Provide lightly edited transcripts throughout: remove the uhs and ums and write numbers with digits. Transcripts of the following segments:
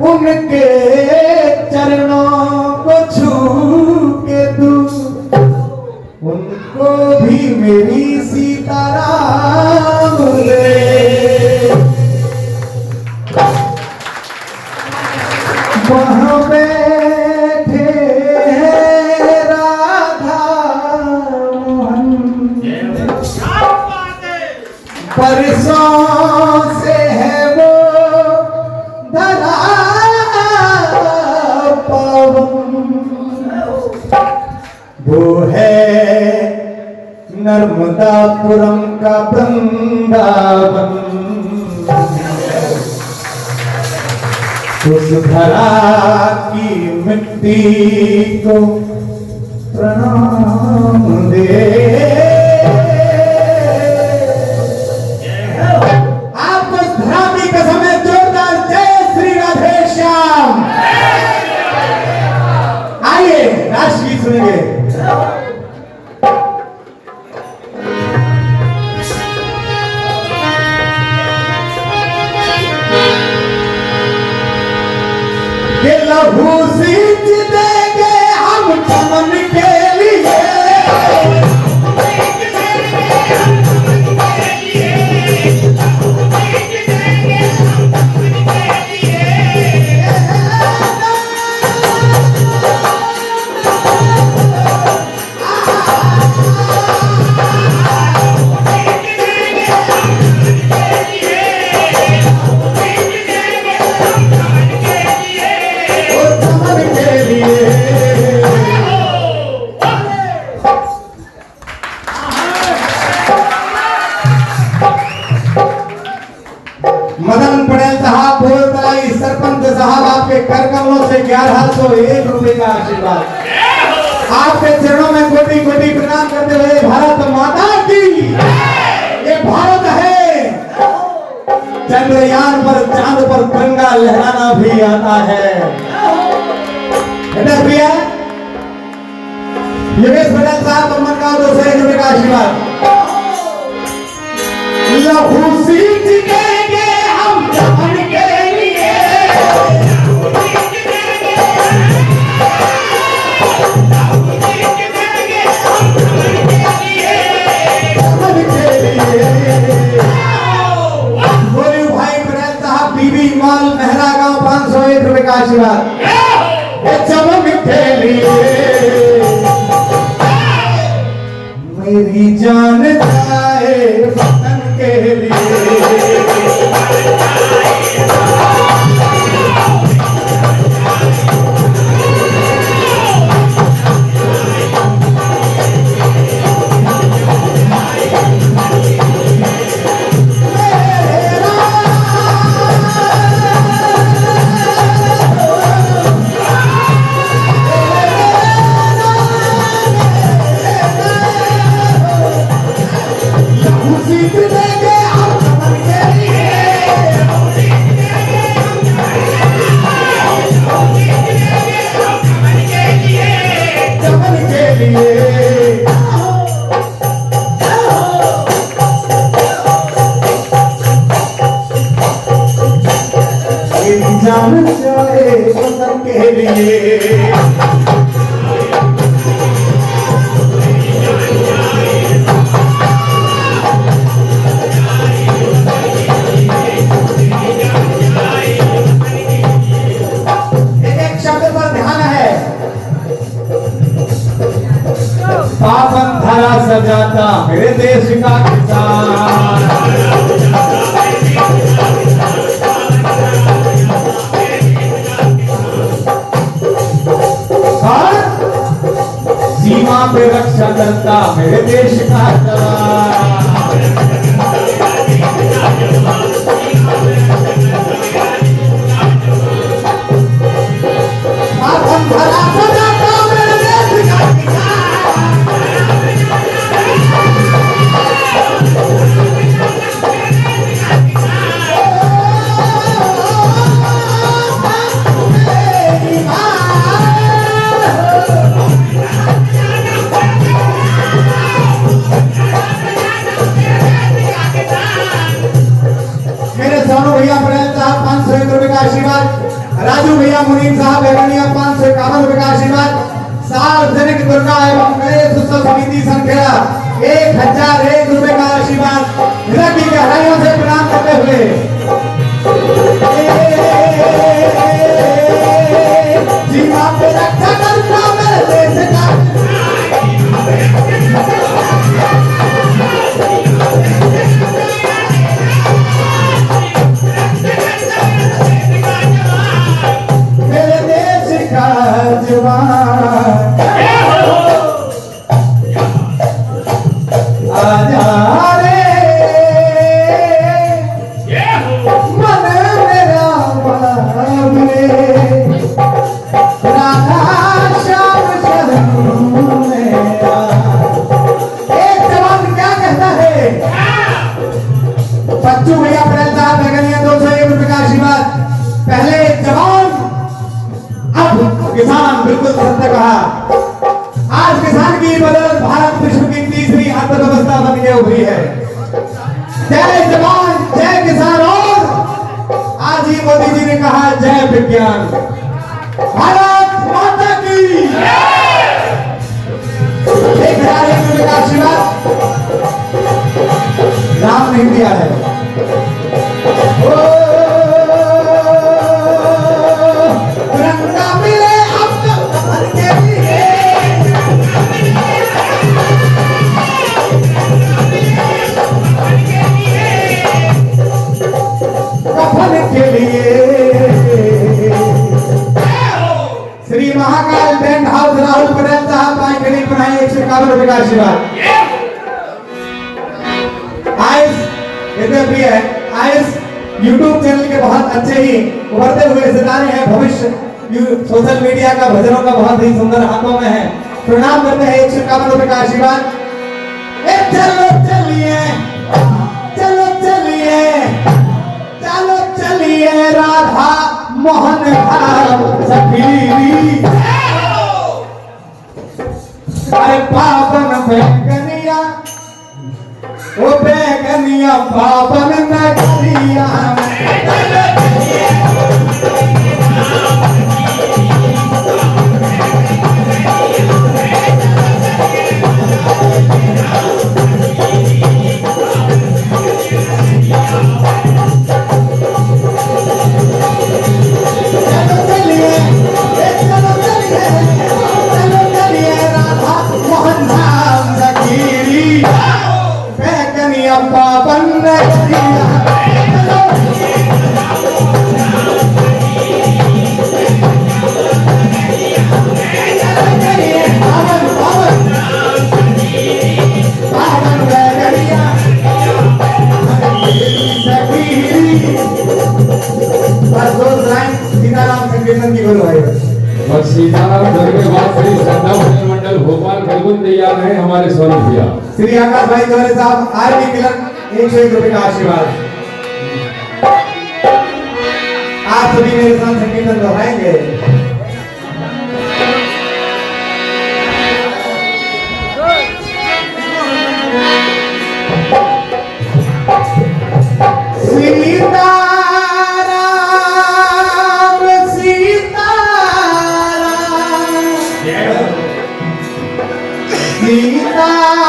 उनके चरणों को छू के तू उनको भी मेरी सीताराम ले। वहाँ बैठे राधा मोहन परसों से है वो धरा वो है नर्मदापुरम का वृंदावन। उस धरा की मिट्टी को प्रणाम दे। आपको इस धरा की कसम है, जोरदार जय श्री राधे श्याम। आइए राष्ट्रगीत सुनेंगे। ये लहू सींच देंगे हम चमन के लिए, मदन पटेल साहब बोलतलाई सरपंच साहब आपके कर कमलों से 1101 रुपए का आशीर्वाद। आपके चरणों में कोटि कोटि प्रणाम करते हुए भारत माता की। ये भारत है, चंद्रयान पर चांद पर तिरंगा लहराना भी आता है। बेटा प्रिया योगेश पटेल साहब बर्मन का 201 रुपए का आशीर्वाद। लहू सींच देंगे हम चमन के लिए, गोलू भाई पटेल साहब बीबी माल मेहरा गांव 501 रुपए का आशीर्वाद। चमन के लिए मेरी जान जाए वतन के लिए। जान जाए वतन के लिए, मेरे देश का किसान। सीमा पे रक्षा करता मेरे देश का जवान। मातम भरा सजाता मेरे देश का किसान। मेरे सोनू भैया पटेल साहब 501 रुपए का आशीर्वाद। राजू भैया मुनीम साहब बेगनिया 551 रुपए का आशीर्वाद। सार्वजनिक दुर्गा एवं गणेश उत्सव समिति संखेड़ा 1001 रुपए का आशीर्वाद। हृदय की गहराइयों से प्रणाम करते हुए सीमा पे रक्षा करता मेरे देश का। मेरे देश का जवान आजा रे मन मेरा बाबरे राधा श्याम शरणु मेरा। एक जवान क्या कहता है? बच्चू भैया पटेल साहब बेगनिया 201 रुपए का आशीर्वाद। पहले जवान अब किसान, बिल्कुल सत्य कहा। आज किसान की बदौलत भारत विश्व की तीसरी अर्थव्यवस्था बन के उभरी है। जय जवान जय किसान। और आज ही मोदी जी ने कहा जय विज्ञान। भारत माता की एक रुपए का आशीर्वाद। राम नहीं दिया है। मिले अब के लिए कफन के लिए। श्री महाकाल टेंट हाउस राहुल पटेल साहब पाई गणित बनाई 151 रुपए का आशीर्वाद। आइस इधर भी है। आइस YouTube चैनल के बहुत अच्छे ही उभरते हुए सितारे हैं। भविष्य सोशल मीडिया का भजनों का बहुत ही सुंदर हाथों में है। प्रणाम करते हैं 151 रुपए का आशीर्वाद। चलो चलिए चलो चलिए चलो चलिए राधा मोहन धाम सखीरी। अरे पावन बेगनिया ओ बेगनिया पावन नगरिया। सीताराम धर्मेवाद श्री श्रद्धा भजन मंडल भोपाल बिल्कुल तैयार है। हमारे सोनू भैया श्री आकाश भाई द्वारे साहब आरबी किलन 101 रुपए का आशीर्वाद। आप सभी मेरे साथ संकीर्तन दोहराएंगे। सीताराम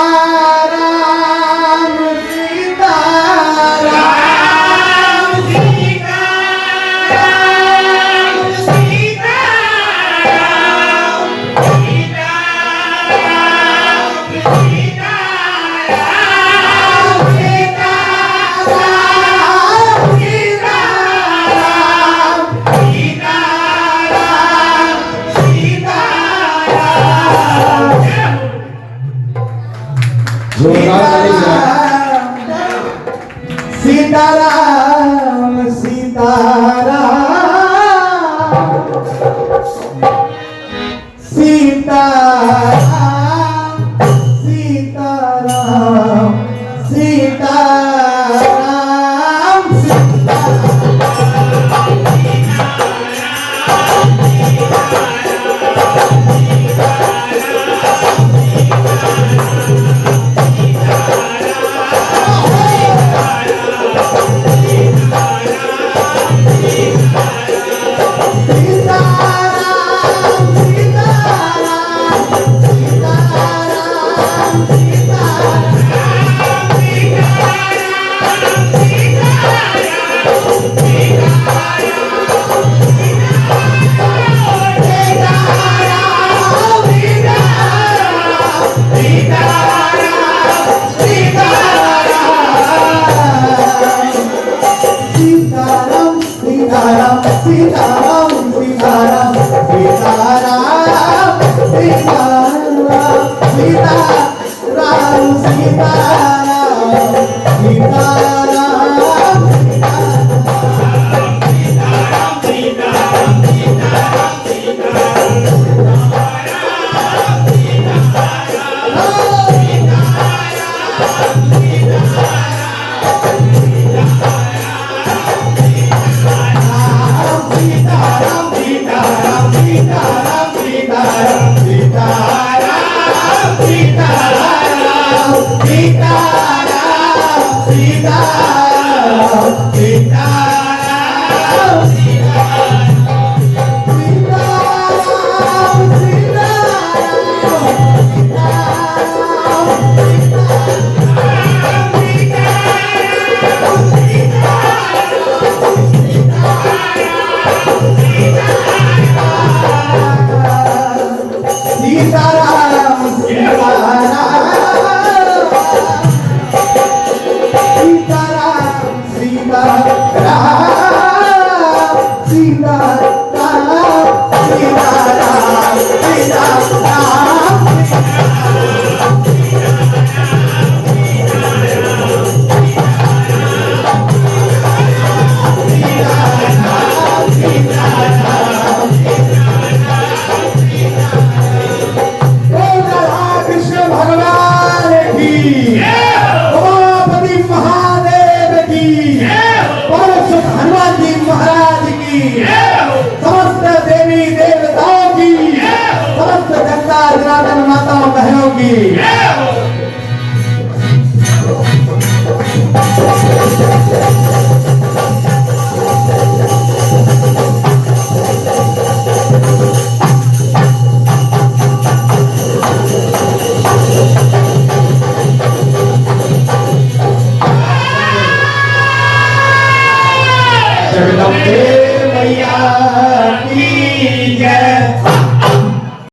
कृष्ण भगवान की